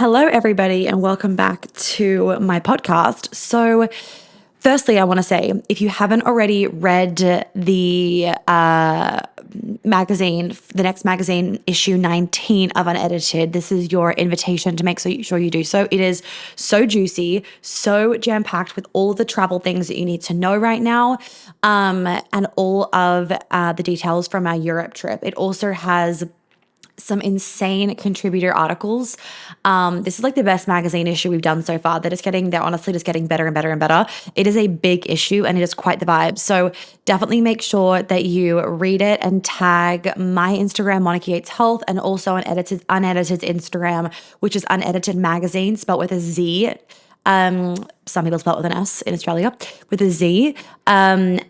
Hello, everybody, and welcome back to my podcast. So, firstly, I want to say if you haven't already read the magazine, the next magazine, issue 19 of Unedited, this is your invitation to make sure you do so. It is so juicy, so jam-packed with all the travel things that you need to know right now, and all of the details from our Europe trip. It also has some insane contributor articles. This is like the best magazine issue we've done so far. They're honestly just getting better and better and better. It is a big issue and it is quite the vibe. So definitely make sure that you read it and tag my Instagram, Monica Yates Health, and also unedited Instagram, which is Unedited Magazine, spelled with a Z. Some people spell it with an S in Australia with a Z. And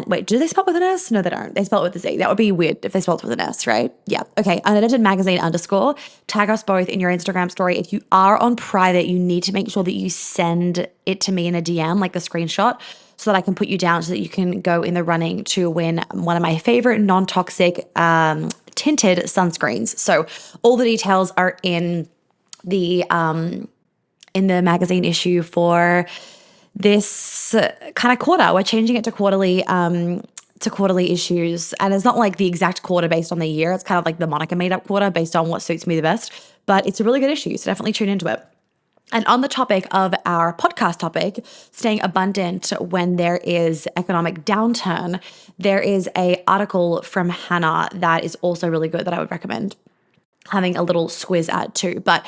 wait, do they spell it with an S? No, they don't. They spell it with a Z. That would be weird if they spelled it with an S, right? Yeah. Okay. Unedited Magazine _ tag us both in your Instagram story. If you are on private, you need to make sure that you send it to me in a DM, like the screenshot, so that I can put you down so that you can go in the running to win one of my favorite non-toxic tinted sunscreens. So all the details are in the magazine issue for this kind of quarter. We're changing it to quarterly issues. And it's not like the exact quarter based on the year. It's kind of like the Monica made up quarter based on what suits me the best. But it's a really good issue, so definitely tune into it. And on the topic of our podcast topic, staying abundant when there is economic downturn, there is an article from Hannah that is also really good that I would recommend having a little squiz at too. But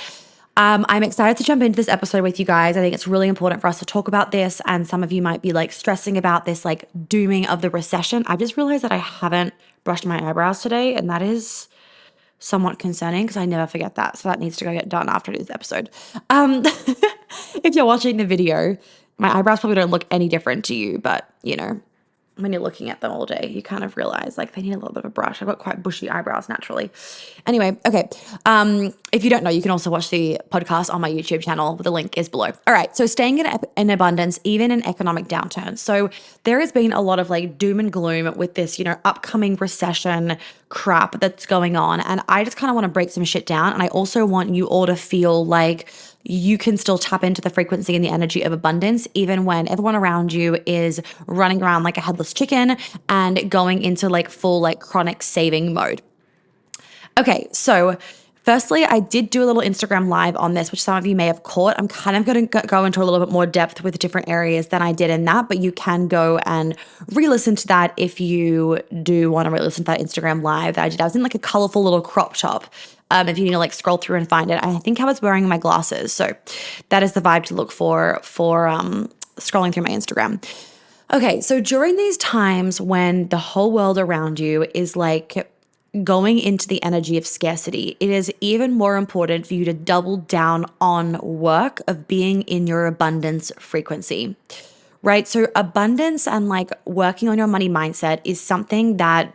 I'm excited to jump into this episode with you guys. I think it's really important for us to talk about this. And some of you might be like stressing about this like dooming of the recession. I just realized that I haven't brushed my eyebrows today. And that is somewhat concerning because I never forget that. So that needs to go get done after this episode. If you're watching the video, my eyebrows probably don't look any different to you. But, you know, when you're looking at them all day, you kind of realize like they need a little bit of a brush. I've got quite bushy eyebrows naturally. Anyway, okay. If you don't know, you can also watch the podcast on my YouTube channel. The link is below. All right. So staying in abundance, even in economic downturn. So there has been a lot of like doom and gloom with this, upcoming recession crap that's going on. And I just kind of want to break some shit down. And I also want you all to feel like you can still tap into the frequency and the energy of abundance, even when everyone around you is running around like a headless chicken and going into like full like chronic saving mode. Okay, so firstly, I did do a little Instagram live on this, which some of you may have caught. I'm kind of going to go into a little bit more depth with different areas than I did in that, but you can go and re-listen to that if you do want to re-listen to that Instagram live that I did. I was in like a colorful little crop top. If you need to like scroll through and find it. I think I was wearing my glasses. So that is the vibe to look for scrolling through my Instagram. Okay, so during these times when the whole world around you is like going into the energy of scarcity, it is even more important for you to double down on work of being in your abundance frequency, right? So abundance and like working on your money mindset is something that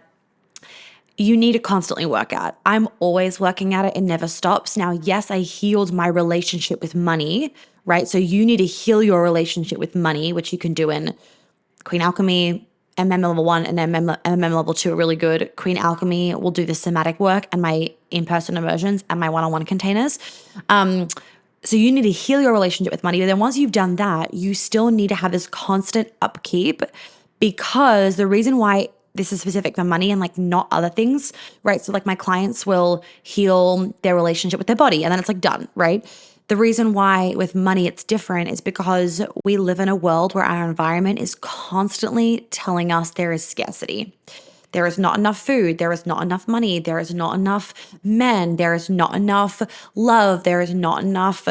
you need to constantly work at. I'm always working at it. It never stops. Now, yes, I healed my relationship with money, right? So you need to heal your relationship with money, which you can do in Queen Alchemy. MM level 1 and MM level 2 are really good. Queen Alchemy will do the somatic work and my in-person immersions and my one-on-one containers. So you need to heal your relationship with money. But then once you've done that, you still need to have this constant upkeep, because the reason why this is specific for money and like not other things, right? So like my clients will heal their relationship with their body and then it's like done, right? The reason why with money it's different is because we live in a world where our environment is constantly telling us there is scarcity. There is not enough food. There is not enough money. There is not enough men. There is not enough love. There is not enough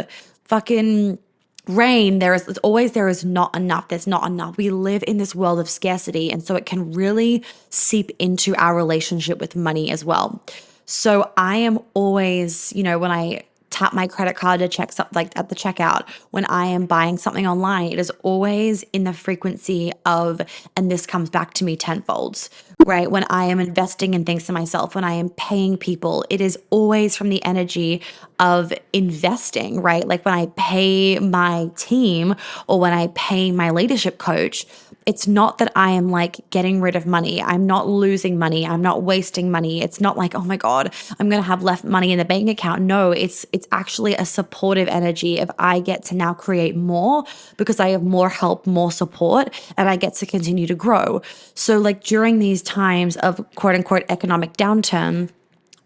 fucking rain. There is not enough. There's not enough. We live in this world of scarcity. And so it can really seep into our relationship with money as well. So I am always, when I tap my credit card to check something like at the checkout, when I am buying something online, it is always in the frequency of, and this comes back to me tenfolds, right? When I am investing in things to myself, when I am paying people, it is always from the energy of investing, right? Like when I pay my team or when I pay my leadership coach, It's not that I am like getting rid of money. I'm not losing money. I'm not wasting money. It's not like, oh my God, I'm going to have left money in the bank account. No, it's actually a supportive energy of I get to now create more because I have more help, more support, and I get to continue to grow. So like during these times of quote unquote economic downturn,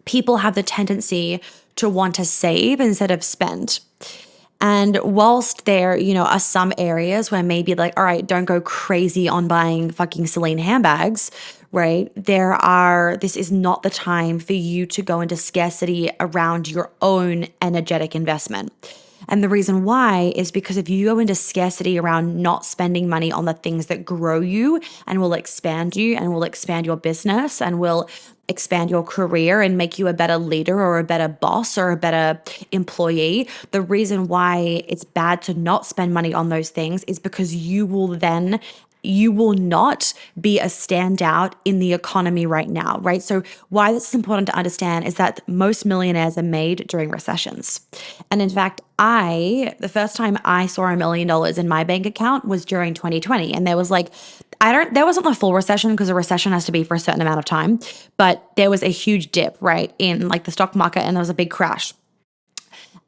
people have the tendency to want to save instead of spend. And whilst there, are some areas where maybe like, all right, don't go crazy on buying fucking Celine handbags, right? This is not the time for you to go into scarcity around your own energetic investment. And the reason why is because if you go into scarcity around not spending money on the things that grow you and will expand you and will expand your business and will expand your career and make you a better leader or a better boss or a better employee, the reason why it's bad to not spend money on those things is because you will not be a standout in the economy right now, right? So why this is important to understand is that most millionaires are made during recessions. And in fact, the first time I saw $1 million in my bank account was during 2020. And there was like, there wasn't a full recession because a recession has to be for a certain amount of time, but there was a huge dip, right, in like the stock market, and there was a big crash.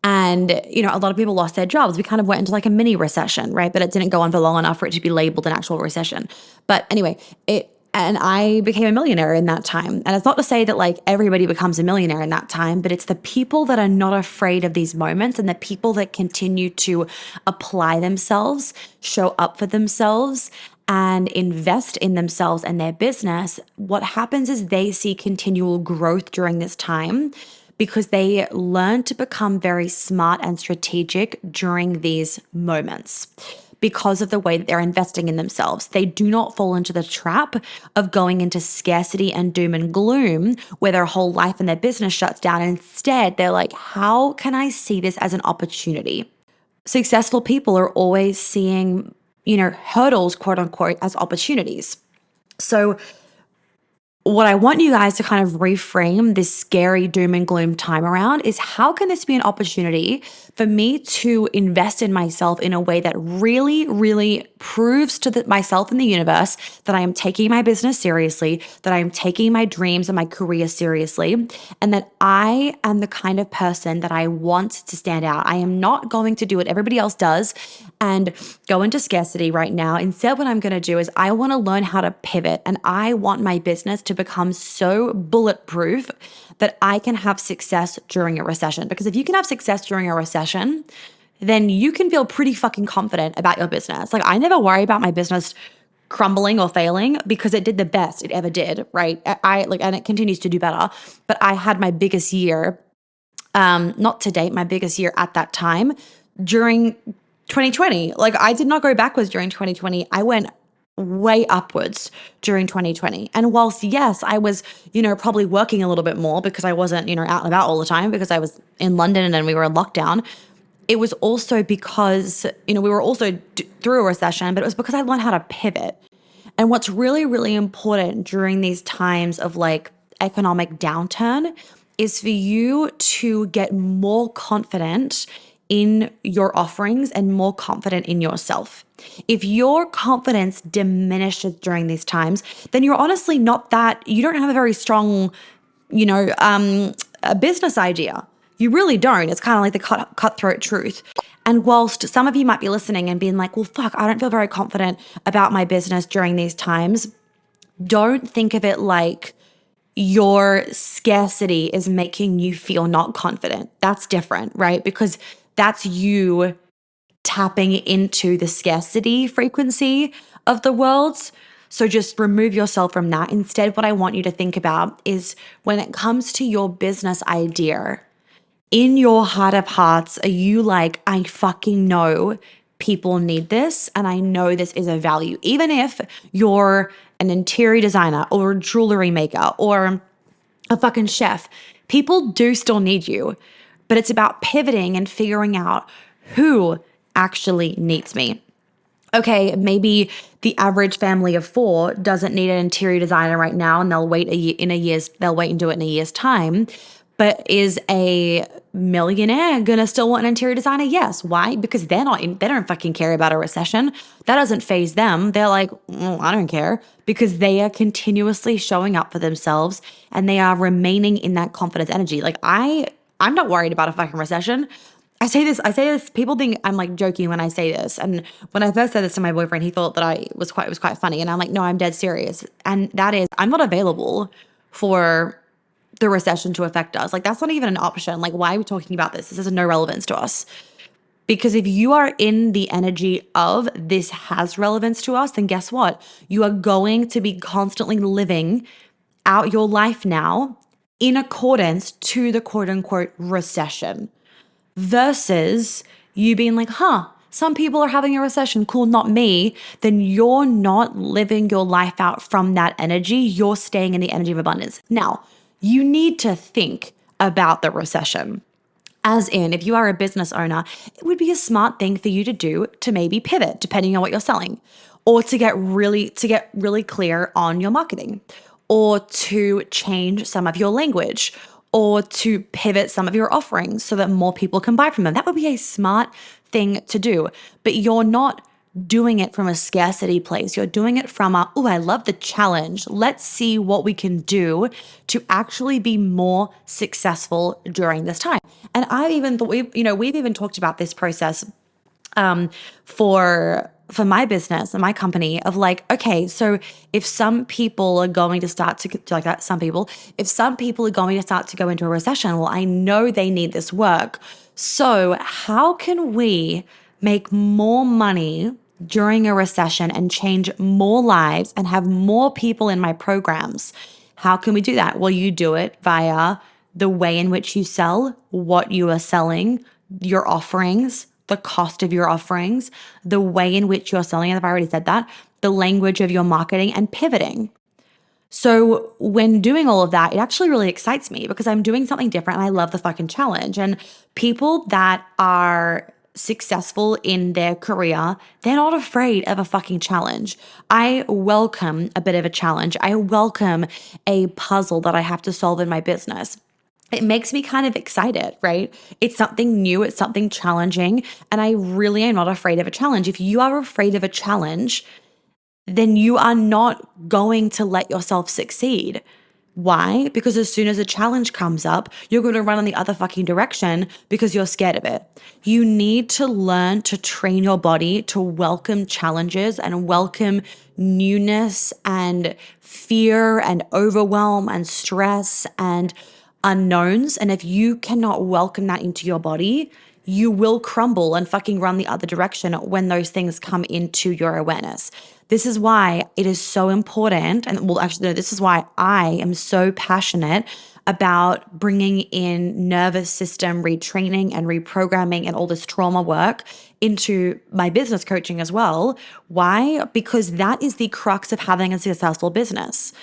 And, a lot of people lost their jobs. We kind of went into like a mini recession, right? But it didn't go on for long enough for it to be labeled an actual recession. But anyway, and I became a millionaire in that time. And it's not to say that like everybody becomes a millionaire in that time, but it's the people that are not afraid of these moments and the people that continue to apply themselves, show up for themselves, and invest in themselves and their business. What happens is they see continual growth during this time, because they learn to become very smart and strategic during these moments because of the way that they're investing in themselves. They do not fall into the trap of going into scarcity and doom and gloom where their whole life and their business shuts down. Instead, they're like, how can I see this as an opportunity? Successful people are always seeing, hurdles, quote unquote, as opportunities. So what I want you guys to kind of reframe this scary doom and gloom time around is, how can this be an opportunity for me to invest in myself in a way that really, really proves to myself and the universe that I am taking my business seriously, that I am taking my dreams and my career seriously, and that I am the kind of person that I want to stand out. I am not going to do what everybody else does and go into scarcity right now. Instead, what I'm going to do is I want to learn how to pivot, and I want my business to become so bulletproof that I can have success during a recession. Because if you can have success during a recession, then you can feel pretty fucking confident about your business. Like, I never worry about my business crumbling or failing because it did the best it ever did, right? And it continues to do better. But I had my biggest year, not to date, my biggest year at that time during 2020. Like, I did not go backwards during 2020. I went way upwards during 2020. And whilst, yes, I was, probably working a little bit more because I wasn't, out and about all the time because I was in London and then we were in lockdown. It was also because, we were also through a recession, but it was because I learned how to pivot. And what's really, really important during these times of like economic downturn is for you to get more confident in your offerings and more confident in yourself. If your confidence diminishes during these times, then you're honestly you don't have a very strong, a business idea. You really don't. It's kind of like the cutthroat truth. And whilst some of you might be listening and being like, well, fuck, I don't feel very confident about my business during these times, don't think of it like your scarcity is making you feel not confident. That's different, right? Because that's you tapping into the scarcity frequency of the world. So just remove yourself from that. Instead, what I want you to think about is, when it comes to your business idea, in your heart of hearts, are you like, I fucking know people need this and I know this is a value. Even if you're an interior designer or a jewelry maker or a fucking chef, people do still need you. But it's about pivoting and figuring out who actually needs me. Okay, maybe the average family of 4 doesn't need an interior designer right now, and they'll wait and do it in a year's time. But is a millionaire gonna still want an interior designer? Yes. Why? Because they don't fucking care about a recession. That doesn't phase them. They're like, I don't care, because they are continuously showing up for themselves and they are remaining in that confidence energy. Like I'm not worried about a fucking recession. I say this, people think I'm like joking when I say this. And when I first said this to my boyfriend, he thought that it was quite funny. And I'm like, no, I'm dead serious. And that is, I'm not available for the recession to affect us. Like, that's not even an option. Like, why are we talking about this? This has no relevance to us. Because if you are in the energy of this has relevance to us, then guess what? You are going to be constantly living out your life now in accordance to the quote unquote recession, versus you being like, some people are having a recession, cool, not me. Then you're not living your life out from that energy. You're staying in the energy of abundance. Now, you need to think about the recession. As in, if you are a business owner, it would be a smart thing for you to do to maybe pivot depending on what you're selling, or to get really clear on your marketing, or to change some of your language, or to pivot some of your offerings so that more people can buy from them. That would be a smart thing to do. But you're not doing it from a scarcity place. You're doing it from I love the challenge. Let's see what we can do to actually be more successful during this time. And I've even thought we've even talked about this process for my business and my company of like, okay, so if some people are going to start to like that, if some people are going to start to go into a recession, well, I know they need this work. So how can we make more money during a recession and change more lives and have more people in my programs? How can we do that? Well, you do it via the way in which you sell, what you are selling, your offerings, the cost of your offerings, the way in which you're selling, I've already said that, the language of your marketing, and pivoting. So when doing all of that, it actually really excites me because I'm doing something different and I love the fucking challenge. And people that are successful in their career, they're not afraid of a fucking challenge. I welcome a bit of a challenge. I welcome a puzzle that I have to solve in my business. It makes me kind of excited, right? It's something new, it's something challenging, and I really am not afraid of a challenge. If you are afraid of a challenge, then you are not going to let yourself succeed. Why? Because as soon as a challenge comes up, you're going to run in the other fucking direction because you're scared of it. You need to learn to train your body to welcome challenges and welcome newness and fear and overwhelm and stress and unknowns. And if you cannot welcome that into your body, you will crumble and fucking run the other direction when those things come into your awareness. This is why it is so important. And well, actually, no, this is why I am so passionate about bringing in nervous system retraining and reprogramming and all this trauma work into my business coaching as well. Why? Because that is the crux of having a successful business.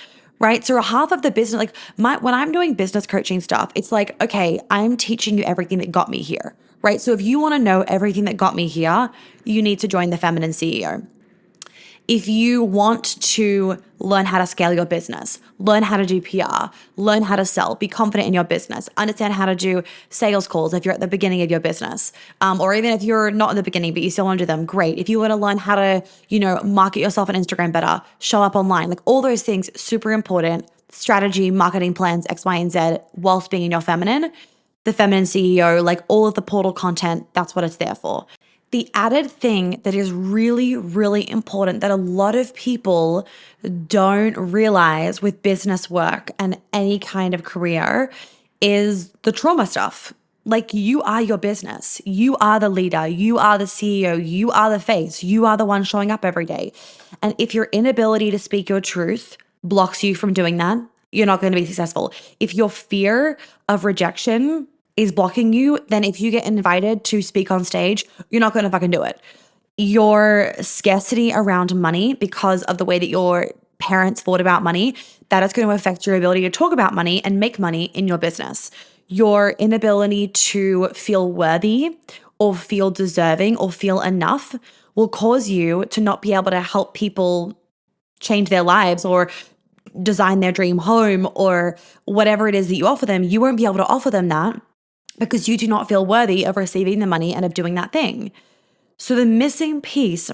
Right. So half of the business, like when I'm doing business coaching stuff, it's like, okay, I'm teaching you everything that got me here. Right. So if you want to know everything that got me here, you need to join the Feminine CEO. If you want to learn how to scale your business, learn how to do PR, learn how to sell, be confident in your business, understand how to do sales calls if you're at the beginning of your business, or even if you're not in the beginning, but you still want to do them, great. If you want to learn how to, market yourself on Instagram better, show up online, like all those things, super important. Strategy, marketing plans, X, Y, and Z, whilst being in your feminine, the Feminine CEO, like all of the portal content, that's what it's there for. The added thing that is really, really important that a lot of people don't realize with business work and any kind of career is the trauma stuff. Like, you are your business. You are the leader. You are the CEO. You are the face. You are the one showing up every day. And if your inability to speak your truth blocks you from doing that, you're not going to be successful. If your fear of rejection is blocking you, then if you get invited to speak on stage, you're not going to fucking do it. Your scarcity around money, because of the way that your parents thought about money, that is going to affect your ability to talk about money and make money in your business. Your inability to feel worthy or feel deserving or feel enough will cause you to not be able to help people change their lives or design their dream home or whatever it is that you offer them. You won't be able to offer them that because you do not feel worthy of receiving the money and of doing that thing. So the missing piece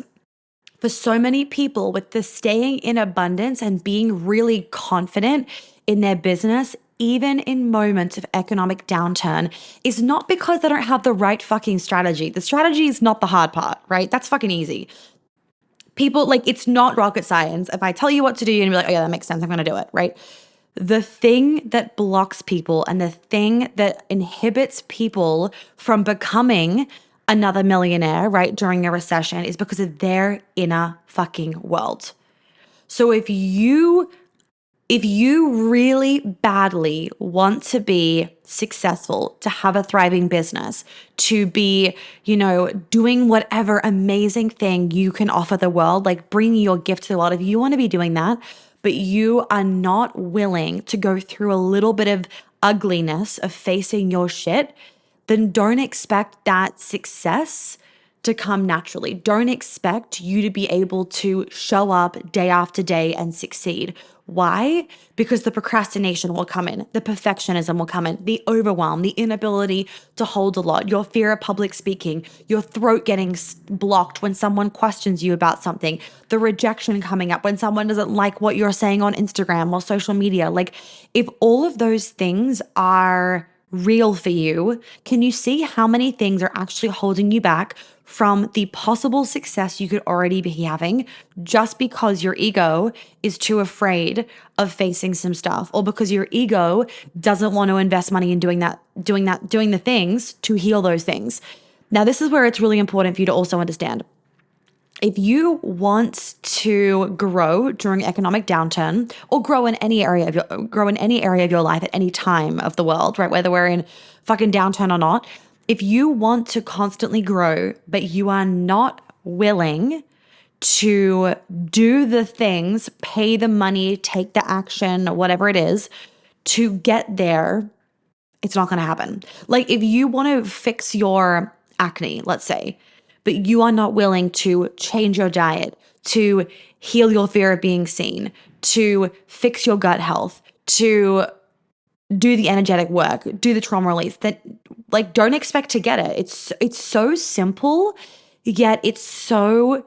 for so many people with the staying in abundance and being really confident in their business, even in moments of economic downturn, is not because they don't have the right fucking strategy. The strategy is not the hard part, right? That's fucking easy. People, like, it's not rocket science. If I tell you what to do, you're gonna be like, oh yeah, that makes sense, I'm gonna do it, right? The thing that blocks people and the thing that inhibits people from becoming another millionaire, right, during a recession is because of their inner fucking world. So if you really badly want to be successful, to have a thriving business, to be, doing whatever amazing thing you can offer the world, like bringing your gift to the world, if you want to be doing that, but you are not willing to go through a little bit of ugliness of facing your shit, then don't expect that success to come naturally. Don't expect you to be able to show up day after day and succeed. Why? Because the procrastination will come in, the perfectionism will come in, the overwhelm, the inability to hold a lot, your fear of public speaking, your throat getting blocked when someone questions you about something, the rejection coming up when someone doesn't like what you're saying on Instagram or social media. Like, if all of those things are real for you, can you see how many things are actually holding you back from the possible success you could already be having just because your ego is too afraid of facing some stuff, or because your ego doesn't want to invest money in doing the things to heal those things? Now, this is where it's really important for you to also understand. If you want to grow during economic downturn, or grow in any area of your life at any time of the world, right? Whether we're in fucking downturn or not, if you want to constantly grow, but you are not willing to do the things, pay the money, take the action, whatever it is, to get there, it's not going to happen. Like, if you want to fix your acne, let's say, but you are not willing to change your diet, to heal your fear of being seen, to fix your gut health, to do the energetic work, do the trauma release, then, like, don't expect to get it. It's so simple, yet it's so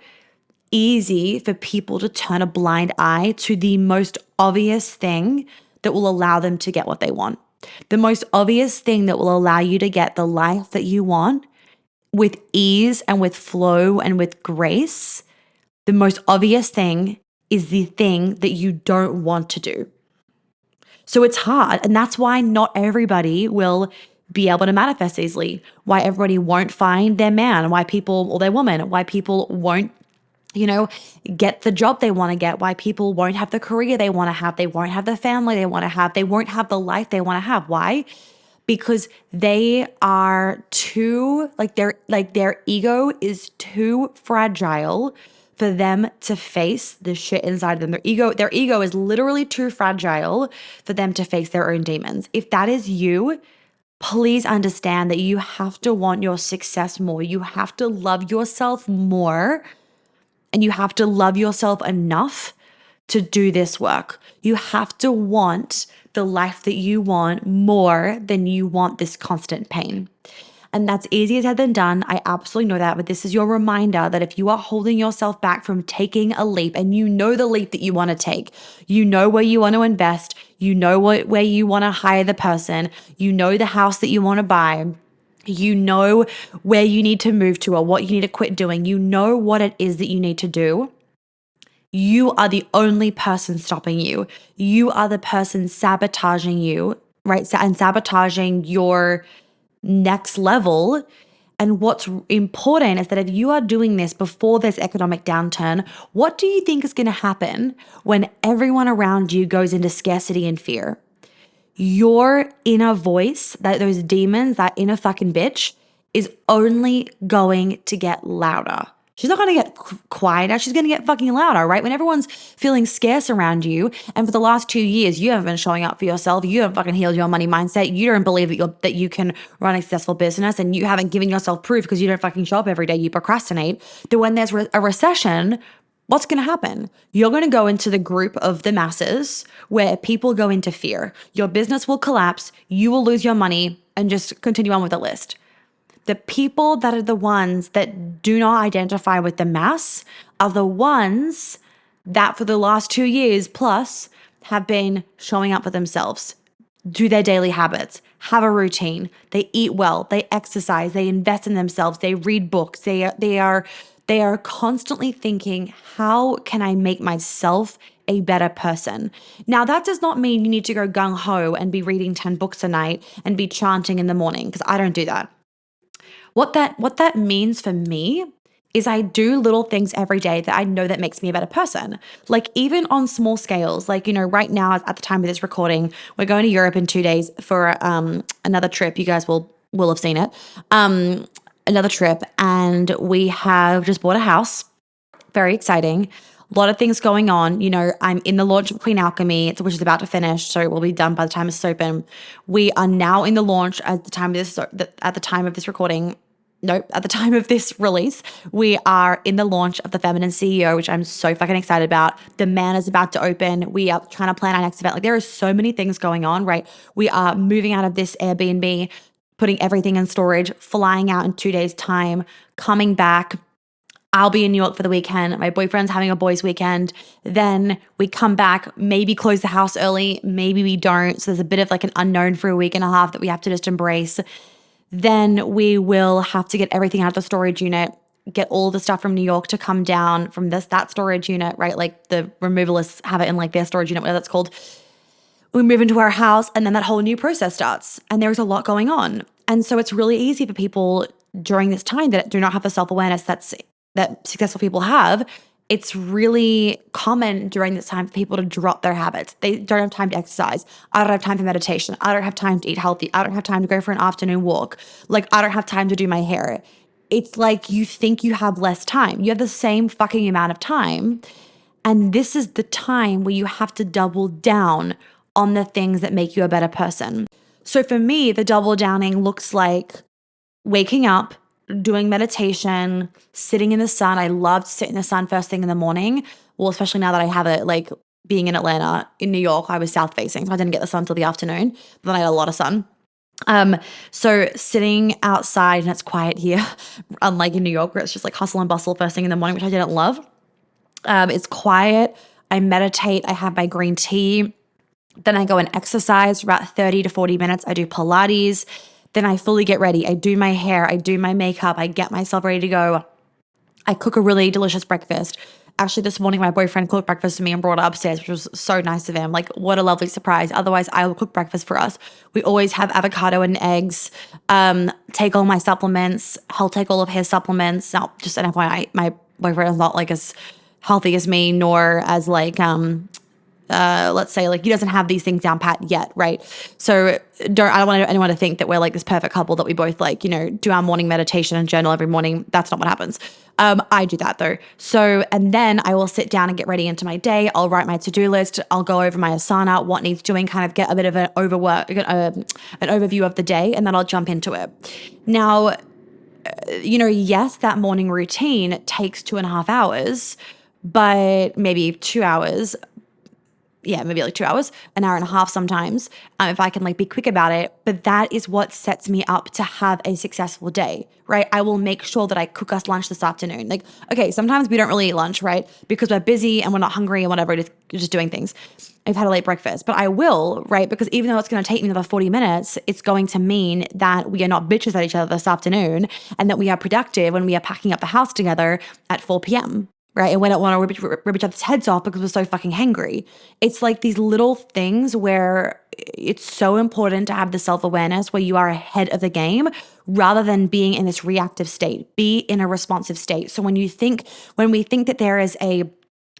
easy for people to turn a blind eye to the most obvious thing that will allow them to get what they want. The most obvious thing that will allow you to get the life that you want with ease and with flow and with grace. The most obvious thing is the thing that you don't want to do. So it's hard. And that's why not everybody will be able to manifest easily, why everybody won't find their man, why people, or their woman, why people won't, get the job they want to get, why people won't have the career they want to have, they won't have the family they want to have, they won't have the life they want to have. Why? Because they are too, their ego is too fragile for them to face the shit inside of them. Their ego is literally too fragile for them to face their own demons. If that is you, please understand that you have to want your success more. You have to love yourself more, and you have to love yourself enough to do this work. You have to want the life that you want more than you want this constant pain. And that's easier said than done. I absolutely know that. But this is your reminder that if you are holding yourself back from taking a leap, and you know the leap that you want to take, you know where you want to invest, you know where you want to hire the person, you know the house that you want to buy, you know where you need to move to or what you need to quit doing, you know what it is that you need to do. You are the only person stopping you. You are the person sabotaging you, right? And sabotaging your next level. And what's important is that if you are doing this before this economic downturn, what do you think is going to happen when everyone around you goes into scarcity and fear? Your inner voice, those demons, that inner fucking bitch, is only going to get louder. She's not going to get quieter. She's going to get fucking louder, right? When everyone's feeling scarce around you, and for the last 2 years, you haven't been showing up for yourself. You haven't fucking healed your money mindset. You don't believe that you can run a successful business, and you haven't given yourself proof because you don't fucking show up every day. You procrastinate. Then when there's a recession, what's going to happen? You're going to go into the group of the masses where people go into fear. Your business will collapse, you will lose your money, and just continue on with the list. The people that are the ones that do not identify with the mass are the ones that for the last 2 years plus have been showing up for themselves, do their daily habits, have a routine, they eat well, they exercise, they invest in themselves, they read books, they are constantly thinking, how can I make myself a better person? Now, that does not mean you need to go gung ho and be reading 10 books a night and be chanting in the morning, because I don't do that. What that means for me is I do little things every day that I know that makes me a better person. Like even on small scales, like, right now at the time of this recording, we're going to Europe in 2 days for another trip. You guys will have seen it. Another trip, and we have just bought a house. Very exciting. A lot of things going on. I'm in the launch of Queen Alchemy, which is about to finish, so we'll be done by the time it's open. We are now in the launch at the time of this recording. Nope, at the time of this release, we are in the launch of the Feminine CEO, which I'm so fucking excited about. The Man is about to open. We are trying to plan our next event. Like there are so many things going on, right? We are moving out of this Airbnb, putting everything in storage, flying out in 2 days' time, coming back. I'll be in New York for the weekend. My boyfriend's having a boys' weekend. Then we come back, maybe close the house early, maybe we don't. So there's a bit of like an unknown for a week and a half that we have to just embrace. Then we will have to get everything out of the storage unit, get all the stuff from New York to come down from that storage unit, right? Like the removalists have it in like their storage unit, whatever that's called. We move into our house and then that whole new process starts. And there's a lot going on. And so it's really easy for people during this time that do not have the self-awareness that successful people have. It's really common during this time for people to drop their habits. They don't have time to exercise. I don't have time for meditation. I don't have time to eat healthy. I don't have time to go for an afternoon walk. Like, I don't have time to do my hair. It's like you think you have less time. You have the same fucking amount of time. And this is the time where you have to double down on the things that make you a better person. So for me, the double downing looks like waking up, doing meditation, sitting in the sun. I love to sit in the sun first thing in the morning. Well, especially now that I have it, like being in Atlanta. In New York, I was south facing, so I didn't get the sun till the afternoon. But then I had a lot of sun. So sitting outside and it's quiet here, unlike in New York where it's just like hustle and bustle first thing in the morning, which I didn't love. It's quiet. I meditate. I have my green tea. Then I go and exercise for about 30 to 40 minutes. I do Pilates. Then I fully get ready. I do my hair. I do my makeup. I get myself ready to go. I cook a really delicious breakfast. Actually, this morning, my boyfriend cooked breakfast for me and brought it upstairs, which was so nice of him. Like, what a lovely surprise. Otherwise, I will cook breakfast for us. We always have avocado and eggs. Take all my supplements. He'll take all of his supplements. Now, just an FYI, my boyfriend is not like as healthy as me, nor as like, let's say like he doesn't have these things down pat yet, right? So I don't want anyone to think that we're like this perfect couple that we both like, do our morning meditation and journal every morning. That's not what happens. I do that though. So, and then I will sit down and get ready into my day. I'll write my to-do list. I'll go over my Asana, what needs doing, kind of get a bit of an overview of the day, and then I'll jump into it. Now, yes, that morning routine takes 2.5 hours, but maybe 2 hours. Yeah, maybe like 2 hours, an hour and a half sometimes, if I can like be quick about it. But that is what sets me up to have a successful day, right? I will make sure that I cook us lunch this afternoon. Like, okay, sometimes we don't really eat lunch, right? Because we're busy and we're not hungry and whatever, it is, just doing things. I've had a late breakfast, but I will, right? Because even though it's going to take me another 40 minutes, it's going to mean that we are not bitches at each other this afternoon and that we are productive when we are packing up the house together at 4 p.m., right? And we don't want to rip each other's heads off because we're so fucking hangry. It's like these little things where it's so important to have the self-awareness where you are ahead of the game rather than being in this reactive state. Be in a responsive state. So when we think that there is a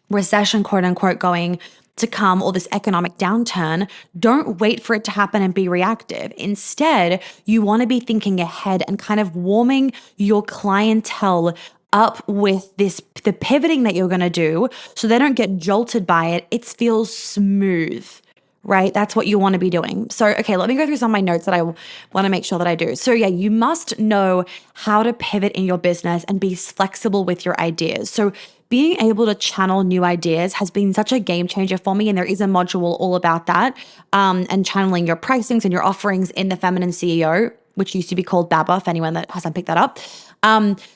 recession, quote unquote, going to come, or this economic downturn, don't wait for it to happen and be reactive. Instead, you want to be thinking ahead and kind of warming your clientele up with the pivoting that you're going to do so they don't get jolted by it. It feels smooth, right? That's what you want to be doing. So, okay, let me go through some of my notes that I want to make sure that I do. So yeah, you must know how to pivot in your business and be flexible with your ideas. So being able to channel new ideas has been such a game changer for me. And there is a module all about that, and channeling your pricings and your offerings in the Feminine CEO, which used to be called BABA, if anyone that hasn't picked that up.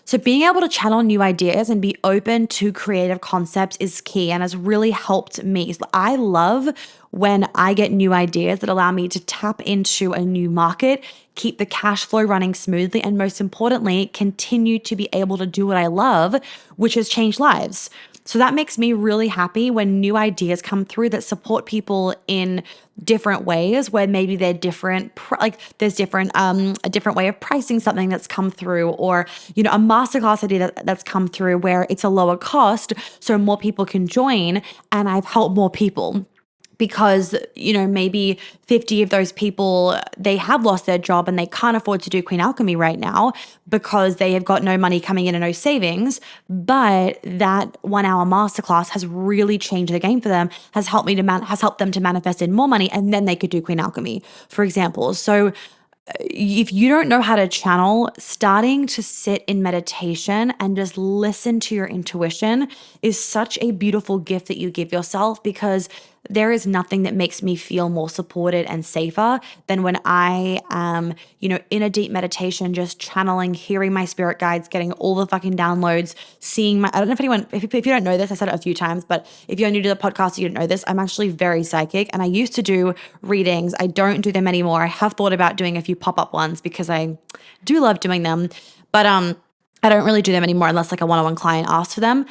So being able to channel new ideas and be open to creative concepts is key and has really helped me. So I love when I get new ideas that allow me to tap into a new market, keep the cash flow running smoothly, and most importantly, continue to be able to do what I love, which is change lives. So that makes me really happy when new ideas come through that support people in different ways, where maybe they're different, like there's different, a different way of pricing something that's come through, or, a masterclass idea that's come through where it's a lower cost so more people can join, and I've helped more people. Because, maybe 50 of those people, they have lost their job and they can't afford to do Queen Alchemy right now because they have got no money coming in and no savings. But that 1 hour masterclass has really changed the game for them, has helped them to manifest in more money, and then they could do Queen Alchemy, for example. So if you don't know how to channel, starting to sit in meditation and just listen to your intuition is such a beautiful gift that you give yourself, because there is nothing that makes me feel more supported and safer than when I am, in a deep meditation, just channeling, hearing my spirit guides, getting all the fucking downloads, seeing I don't know if you don't know this, I said it a few times, but if you're new to the podcast, you don't know this, I'm actually very psychic, and I used to do readings. I don't do them anymore. I have thought about doing a few pop-up ones because I do love doing them, but I don't really do them anymore unless like a one-on-one client asks for them.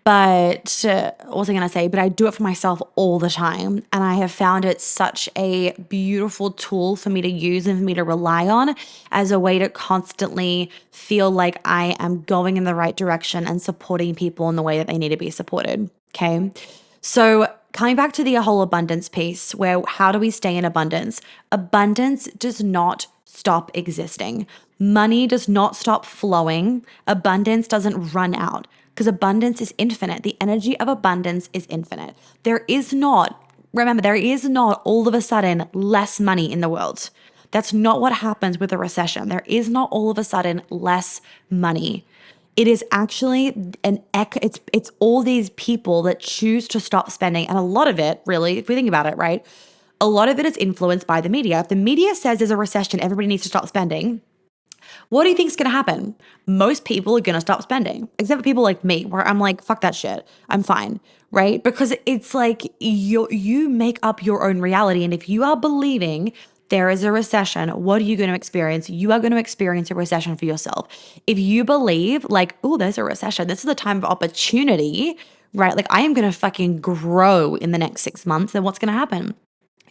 But what was I going to say? But I do it for myself all the time. And I have found it such a beautiful tool for me to use and for me to rely on as a way to constantly feel like I am going in the right direction and supporting people in the way that they need to be supported. Okay. So coming back to the whole abundance piece, where how do we stay in abundance? Abundance does not stop existing. Money does not stop flowing. Abundance doesn't run out, because abundance is infinite. The energy of abundance is infinite. There is not all of a sudden less money in the world. That's not what happens with a recession. There is not all of a sudden less money. It is actually it's all these people that choose to stop spending. And a lot of it, really, if we think about it, right? A lot of it is influenced by the media. If the media says there's a recession, everybody needs to stop spending, what do you think is going to happen? Most people are going to stop spending, except for people like me, where I'm like, fuck that shit. I'm fine, right? Because it's like you make up your own reality. And if you are believing there is a recession, what are you going to experience? You are going to experience a recession for yourself. If you believe like, oh, there's a recession, this is the time of opportunity, right? Like I am going to fucking grow in the next 6 months, then what's going to happen?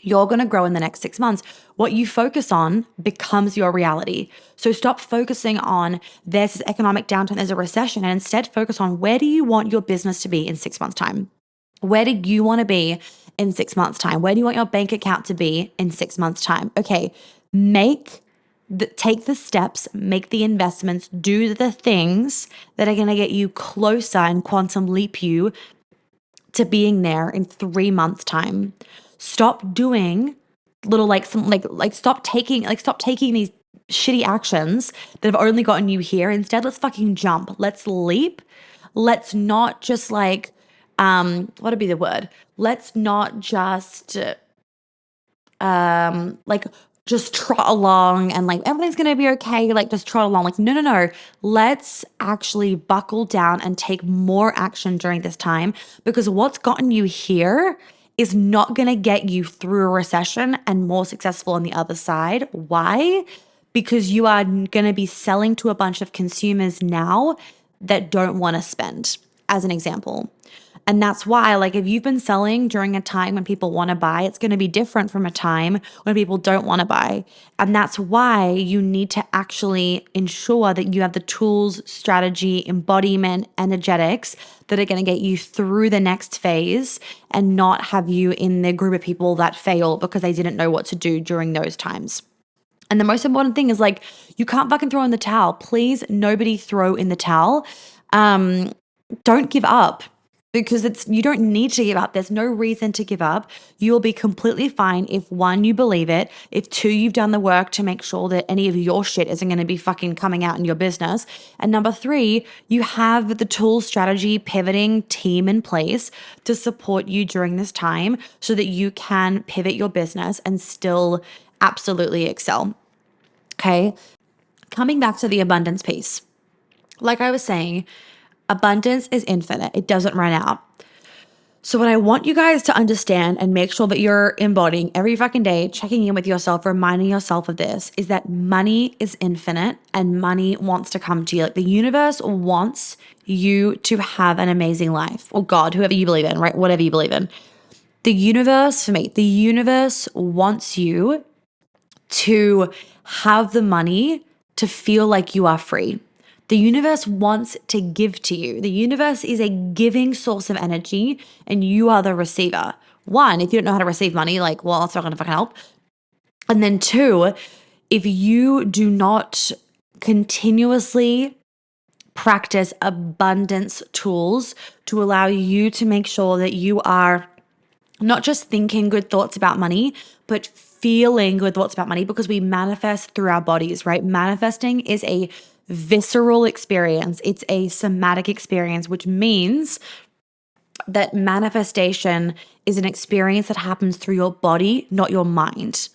You're going to grow in the next 6 months. What you focus on becomes your reality. So stop focusing on there's this economic downturn, there's a recession, and instead focus on where do you want your business to be in 6 months' time? Where do you want to be in 6 months' time? Where do you want your bank account to be in 6 months' time? Okay, take the steps, make the investments, do the things that are going to get you closer and quantum leap you to being there in 3 months' time. Stop doing little stop taking these shitty actions that have only gotten you here. Instead, let's fucking jump. Let's leap. Let's not just what would be the word? Let's not just just trot along and like everything's gonna be okay, like just trot along. Like, no. Let's actually buckle down and take more action during this time, because what's gotten you here is not gonna get you through a recession and more successful on the other side. Why? Because you are gonna be selling to a bunch of consumers now that don't wanna spend, as an example. And that's why, like, if you've been selling during a time when people want to buy, it's going to be different from a time when people don't want to buy. And that's why you need to actually ensure that you have the tools, strategy, embodiment, energetics that are going to get you through the next phase, and not have you in the group of people that fail because they didn't know what to do during those times. And the most important thing is, like, you can't fucking throw in the towel. Please, nobody throw in the towel. Don't give up. because you don't need to give up. There's no reason to give up. You'll be completely fine if one, you believe it. If two, you've done the work to make sure that any of your shit isn't going to be fucking coming out in your business. And number three, you have the tools, strategy, pivoting team in place to support you during this time so that you can pivot your business and still absolutely excel. Okay. Coming back to the abundance piece. Like I was saying, abundance is infinite. It doesn't run out. So what I want you guys to understand and make sure that you're embodying every fucking day, checking in with yourself, reminding yourself of this, is that money is infinite and money wants to come to you. Like the universe wants you to have an amazing life, or God, whoever you believe in, right? Whatever you believe in. The universe, for me, the universe wants you to have the money to feel like you are free. The universe wants to give to you. The universe is a giving source of energy and you are the receiver. One, if you don't know how to receive money, like, well, that's not going to fucking help. And then two, if you do not continuously practice abundance tools to allow you to make sure that you are not just thinking good thoughts about money, but feeling good thoughts about money, because we manifest through our bodies, right? Manifesting is a visceral experience. It's a somatic experience, which means that manifestation is an experience that happens through your body, not your mind.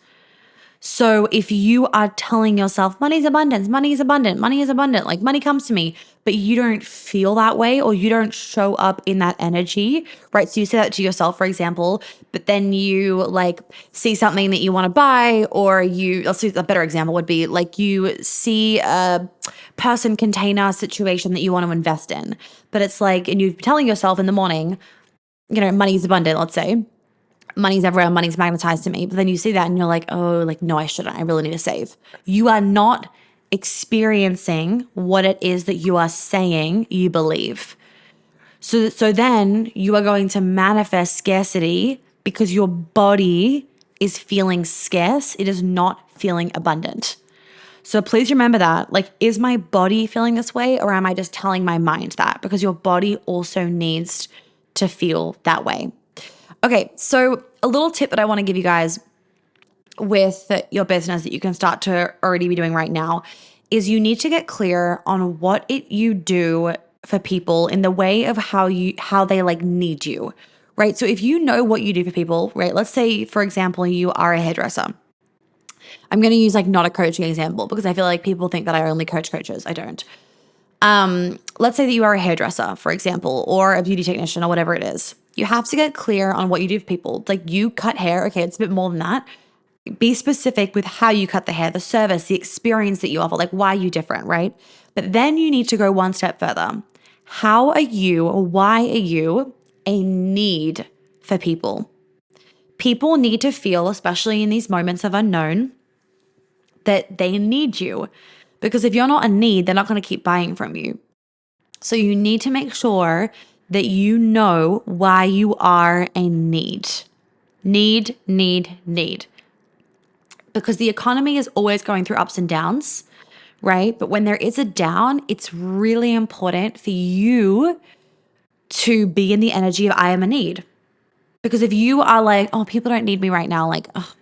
So if you are telling yourself, money's abundance, money is abundant, money is abundant, like money comes to me, but you don't feel that way or you don't show up in that energy, right? So you say that to yourself, for example, but then you like see something that you want to buy, or let's see, a better example would be like you see a person container situation that you want to invest in, but it's like, and you're telling yourself in the morning, money's abundant, let's say. Money's everywhere, money's magnetized to me. But then you see that and you're like, oh, like, no, I shouldn't. I really need to save. You are not experiencing what it is that you are saying you believe. So then you are going to manifest scarcity because your body is feeling scarce. It is not feeling abundant. So please remember that. Like, is my body feeling this way, or am I just telling my mind that? Because your body also needs to feel that way. Okay, so a little tip that I want to give you guys with your business that you can start to already be doing right now is you need to get clear on what you do for people in the way of how they like need you, right? So if you know what you do for people, right? Let's say, for example, you are a hairdresser. I'm going to use like not a coaching example because I feel like people think that I only coach coaches. I don't. Let's say that you are a hairdresser, for example, or a beauty technician or whatever it is. You have to get clear on what you do for people. Like, you cut hair. Okay, it's a bit more than that. Be specific with how you cut the hair, the service, the experience that you offer, like why are you different, right? But then you need to go one step further. How are you, or why are you a need for people? People need to feel, especially in these moments of unknown, that they need you. Because if you're not a need, they're not going to keep buying from you. So you need to make sure that you know why you are a need. Need. Because the economy is always going through ups and downs, right? But when there is a down, it's really important for you to be in the energy of I am a need. Because if you are like, oh, people don't need me right now, like, oh,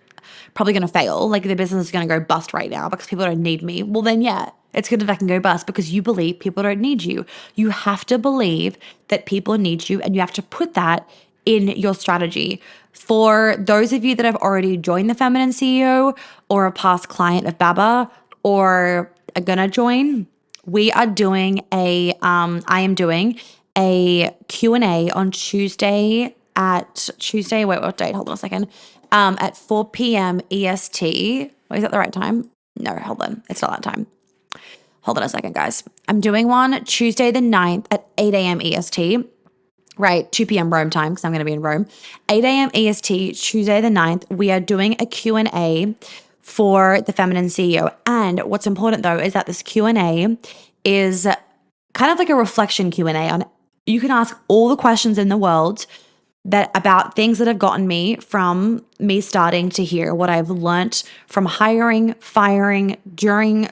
probably going to fail, like the business is going to go bust right now because people don't need me. Well, then, yeah, it's going to fucking go bust because you believe people don't need you. You have to believe that people need you, and you have to put that in your strategy. For those of you that have already joined the Feminine CEO or a past client of Baba or are going to join, we are doing I am doing a Q&A on Tuesday wait, what date? Hold on a second. At 4 p.m. EST. Wait, is that the right time? No, hold on. It's not that time. Hold on a second, guys. I'm doing one Tuesday the 9th at 8 a.m. EST. Right, 2 p.m. Rome time because I'm going to be in Rome. 8 a.m. EST, Tuesday the 9th, we are doing a Q&A for the Feminine CEO. And what's important, though, is that this Q&A is kind of like a reflection Q&A. On you can ask all the questions in the world that about things that have gotten me from me starting to hear what I've learned from hiring, firing during,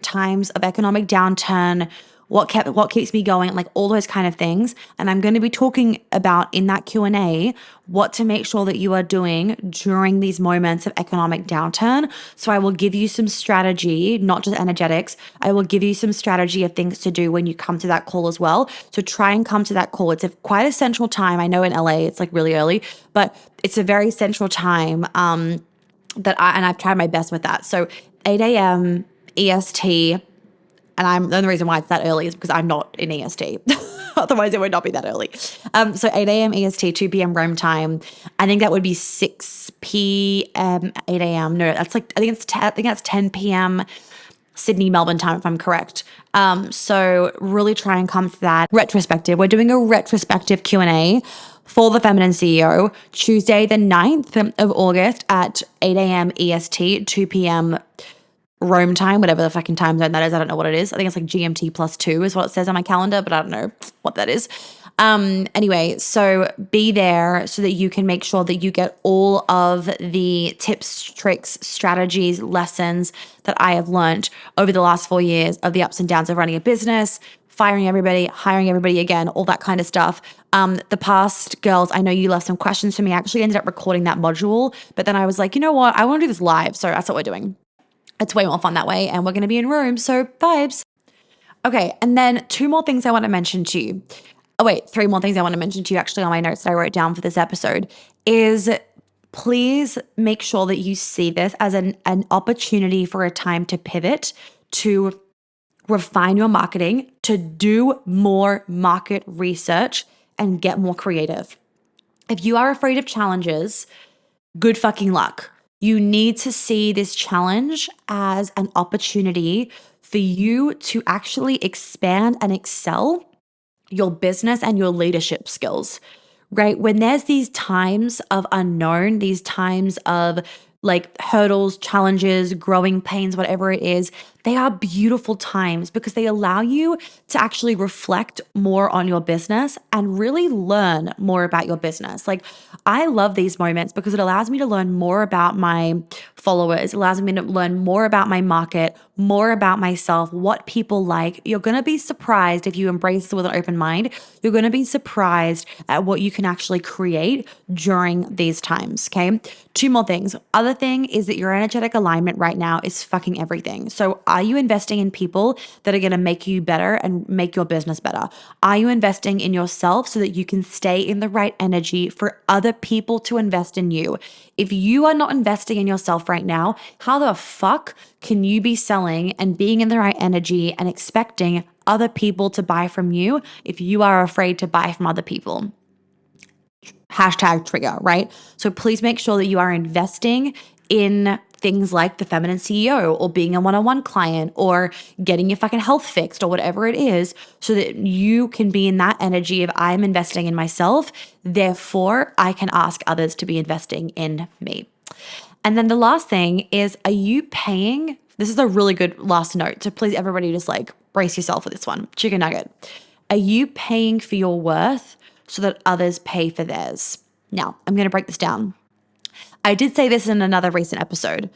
times of economic downturn, what keeps me going, like all those kind of things. And I'm going to be talking about in that Q&A what to make sure that you are doing during these moments of economic downturn. So I will give you some strategy, not just energetics. I will give you some strategy of things to do when you come to that call as well. So try and come to that call. It's quite a central time. I know in LA it's like really early, but it's a very central time I've tried my best with that. So 8 a.m. EST. And the only reason why it's that early is because I'm not in EST. Otherwise, it would not be that early. So 8 a.m. EST, 2 p.m. Rome time. I think that would be 6 p.m. 8 a.m. No, that's like I think that's 10 p.m. Sydney, Melbourne time, if I'm correct. So really try and come to that retrospective. We're doing a retrospective Q&A for the Feminine CEO Tuesday, the 9th of August at 8 a.m. EST, 2 p.m. Rome time, whatever the fucking time zone that is. I don't know what it is. I think it's like GMT +2 is what it says on my calendar, but I don't know what that is. Anyway, so be there so that you can make sure that you get all of the tips, tricks, strategies, lessons that I have learned over the last 4 years of the ups and downs of running a business, firing everybody, hiring everybody again, all that kind of stuff. The past girls, I know you left some questions for me. I actually ended up recording that module, but then I was like, you know what? I want to do this live. So that's what we're doing. It's way more fun that way. And we're going to be in Rome. So vibes. Okay. And then 2 more things I want to mention to you. Oh, wait, 3 more things I want to mention to you actually on my notes that I wrote down for this episode is please make sure that you see this as an opportunity for a time to pivot, to refine your marketing, to do more market research and get more creative. If you are afraid of challenges, good fucking luck. You need to see this challenge as an opportunity for you to actually expand and excel your business and your leadership skills, right? When there's these times of unknown, these times of like hurdles, challenges, growing pains, whatever it is, they are beautiful times because they allow you to actually reflect more on your business and really learn more about your business. Like, I love these moments because it allows me to learn more about my followers, it allows me to learn more about my market, more about myself, what people like. You're going to be surprised if you embrace this with an open mind. You're going to be surprised at what you can actually create during these times, okay? 2 more things. Other thing is that your energetic alignment right now is fucking everything. So are you investing in people that are going to make you better and make your business better? Are you investing in yourself so that you can stay in the right energy for other people to invest in you? If you are not investing in yourself right now, how the fuck can you be selling and being in the right energy and expecting other people to buy from you if you are afraid to buy from other people? Hashtag trigger, right? So please make sure that you are investing in things like the Feminine CEO or being a one-on-one client or getting your fucking health fixed or whatever it is so that you can be in that energy of I'm investing in myself. Therefore, I can ask others to be investing in me. And then the last thing is, are you paying? This is a really good last note. So please, everybody, just like brace yourself for this one. Chicken nugget. Are you paying for your worth so that others pay for theirs? Now, I'm going to break this down. I did say this in another recent episode.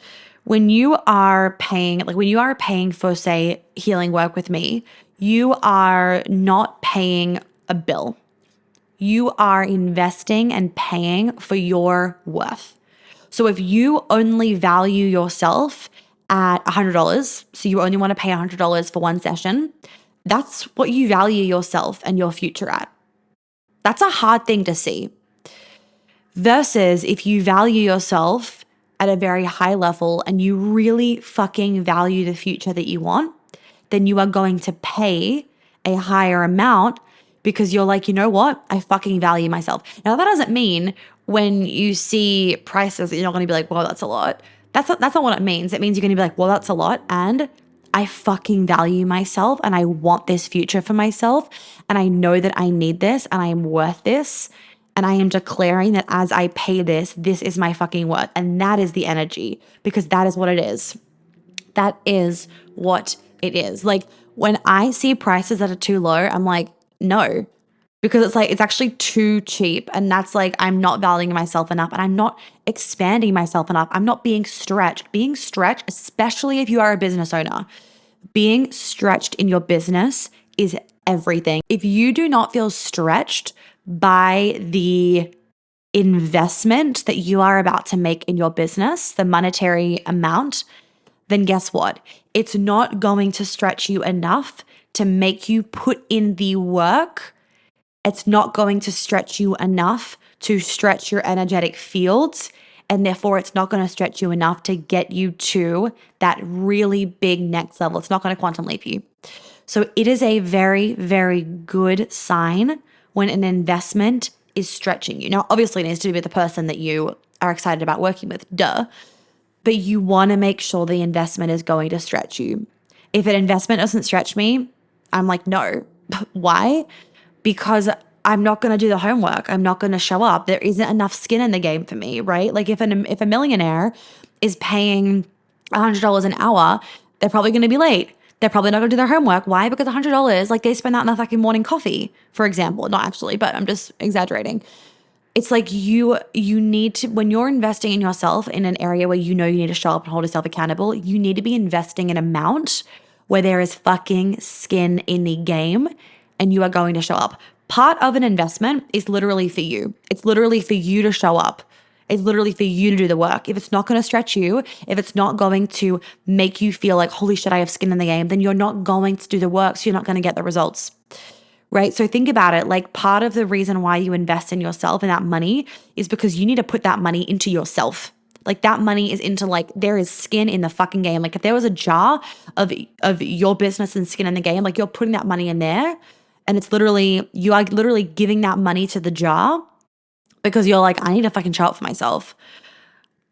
When you are paying, for, say, healing work with me, you are not paying a bill. You are investing and paying for your worth. So if you only value yourself at $100, so you only want to pay $100 for one session, that's what you value yourself and your future at. That's a hard thing to see. Versus if you value yourself at a very high level and you really fucking value the future that you want, then you are going to pay a higher amount because you're like, you know what? I fucking value myself. Now, that doesn't mean when you see prices that you're not going to be like, well, that's a lot. That's not what it means. It means you're going to be like, well, that's a lot. And I fucking value myself and I want this future for myself. And I know that I need this and I am worth this. And I am declaring that as I pay this, this is my fucking worth. And that is the energy because that is what it is. That is what it is. Like when I see prices that are too low, I'm like, no, because it's like, it's actually too cheap. And that's like, I'm not valuing myself enough and I'm not expanding myself enough. I'm not being stretched. Being stretched, especially if you are a business owner, being stretched in your business is everything. If you do not feel stretched by the investment that you are about to make in your business, the monetary amount, then guess what? It's not going to stretch you enough to make you put in the work. It's not going to stretch you enough to stretch your energetic fields. And therefore, it's not going to stretch you enough to get you to that really big next level. It's not going to quantum leap you. So it is a very, very good sign when an investment is stretching you. Now, obviously, it needs to be with the person that you are excited about working with, duh. But you want to make sure the investment is going to stretch you. If an investment doesn't stretch me, I'm like, no. Why? Because I'm not going to do the homework. I'm not going to show up. There isn't enough skin in the game for me, right? Like if a millionaire is paying $100 an hour, they're probably going to be late. They're probably not going to do their homework. Why? Because $100, like they spend that in their fucking morning coffee, for example. Not actually, but I'm just exaggerating. It's like you need to, when you're investing in yourself in an area where you know you need to show up and hold yourself accountable, you need to be investing an amount where there is fucking skin in the game and you are going to show up. Part of an investment is literally for you. It's literally for you to show up. It's literally for you to do the work. If it's not going to stretch you, if it's not going to make you feel like, holy shit, I have skin in the game, then you're not going to do the work. So you're not going to get the results. Right? So think about it. Like part of the reason why you invest in yourself and that money is because you need to put that money into yourself. Like that money is into like, there is skin in the fucking game. Like if there was a jar of your business and skin in the game, like you're putting that money in there and it's literally, you are literally giving that money to the jar because you're like, I need to fucking show up for myself.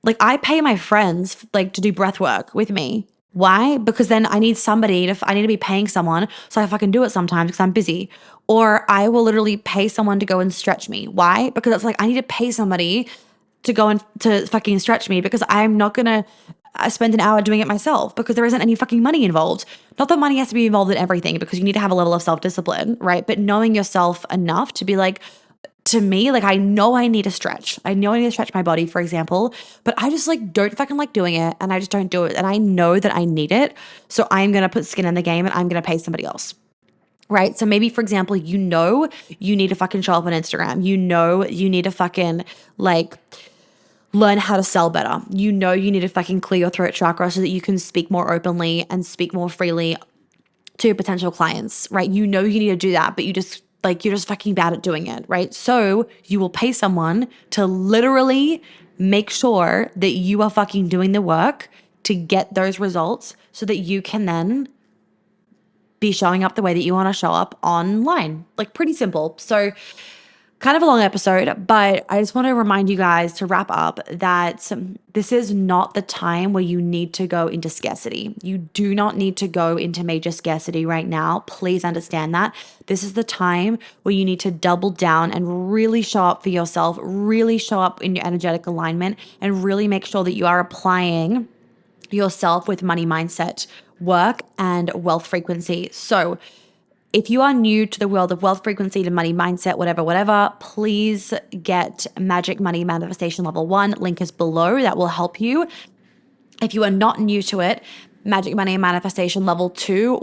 Like I pay my friends like to do breath work with me. Why? Because then I need I need to be paying someone so I fucking do it sometimes because I'm busy. Or I will literally pay someone to go and stretch me. Why? Because it's like I need to pay somebody to go and to fucking stretch me because I'm not going to spend an hour doing it myself because there isn't any fucking money involved. Not that money has to be involved in everything because you need to have a level of self-discipline, right? But knowing yourself enough to be like, to me, like I know I need to stretch. I know I need to stretch my body, for example, but I just like don't fucking like doing it and I just don't do it. And I know that I need it. So I'm going to put skin in the game and I'm going to pay somebody else. Right? So maybe, for example, you know you need to fucking show up on Instagram. You know you need to fucking like learn how to sell better. You know you need to fucking clear your throat chakra so that you can speak more openly and speak more freely to potential clients, right? You know you need to do that, but you're just fucking bad at doing it, right? So you will pay someone to literally make sure that you are fucking doing the work to get those results so that you can then be showing up the way that you want to show up online. Like pretty simple. So kind of a long episode, but I just want to remind you guys to wrap up that this is not the time where you need to go into scarcity. You do not need to go into major scarcity right now. Please understand that. This is the time where you need to double down and really show up for yourself, really show up in your energetic alignment, and really make sure that you are applying yourself with money mindset work and wealth frequency. So if you are new to the world of wealth frequency, to money mindset, whatever, please get Magic Money Manifestation Level 1. Link is below. That will help you. If you are not new to it, Magic Money Manifestation Level 2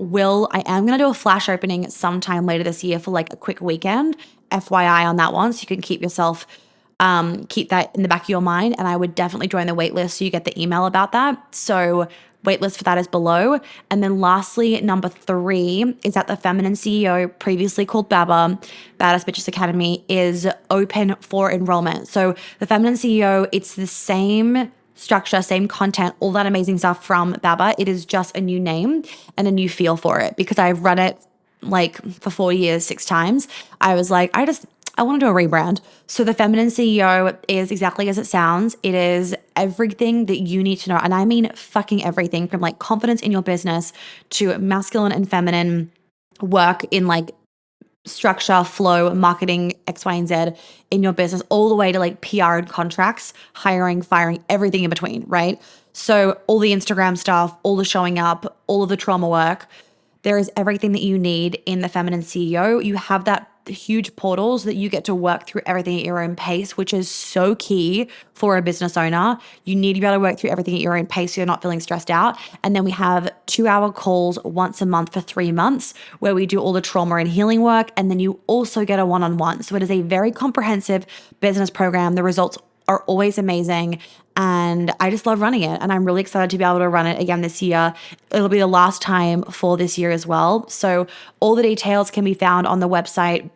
I am going to do a flash opening sometime later this year for like a quick weekend. FYI on that one, so you can keep that in the back of your mind. And I would definitely join the waitlist so you get the email about that. So waitlist for that is below. And then lastly, number 3 is that the Feminine CEO, previously called BABA, Badass Bitches Academy, is open for enrollment. So the Feminine CEO, it's the same structure, same content, all that amazing stuff from BABA. It is just a new name and a new feel for it because I've run it like for 4 years, 6 times. I was like, I want to do a rebrand. So the Feminine CEO is exactly as it sounds. It is everything that you need to know. And I mean fucking everything from like confidence in your business to masculine and feminine work in like structure, flow, marketing, X, Y, and Z in your business, all the way to like PR and contracts, hiring, firing, everything in between, right? So all the Instagram stuff, all the showing up, all of the trauma work, There is everything that you need in the Feminine CEO. You have that huge portals that you get to work through everything at your own pace, which is so key for a business owner. You need to be able to work through everything at your own pace so you're not feeling stressed out. And then we have 2-hour calls once a month for 3 months where we do all the trauma and healing work. And then you also get a one-on-one. So it is a very comprehensive business program. The results are always amazing. And I just love running it. And I'm really excited to be able to run it again this year. It'll be the last time for this year as well. So all the details can be found on the website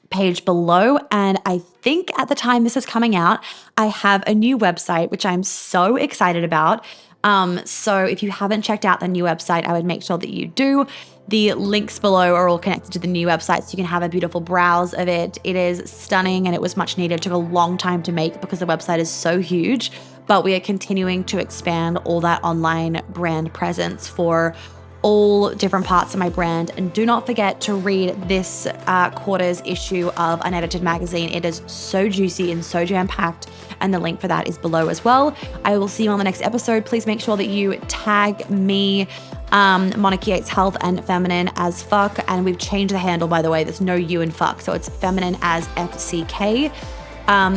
page below. And I think at the time this is coming out, I have a new website, which I'm so excited about. So if you haven't checked out the new website, I would make sure that you do. The links below are all connected to the new website, so you can have a beautiful browse of it. It is stunning and it was much needed. It took a long time to make because the website is so huge, but we are continuing to expand all that online brand presence for all different parts of my brand. And do not forget to read this quarter's issue of Unedited magazine. It is so juicy and so jam-packed, and the link for that is below as well. I will see you on the next episode. Please make sure that you tag me, Monica Yates Health and Feminine as fuck. And we've changed the handle, by the way. There's no U in fuck, so it's feminine as FCK.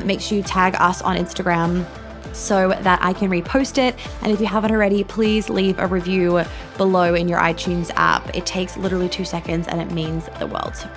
Make sure you tag us on Instagram so that I can repost it. And if you haven't already, please leave a review below in your iTunes app. It takes literally 2 seconds and it means the world.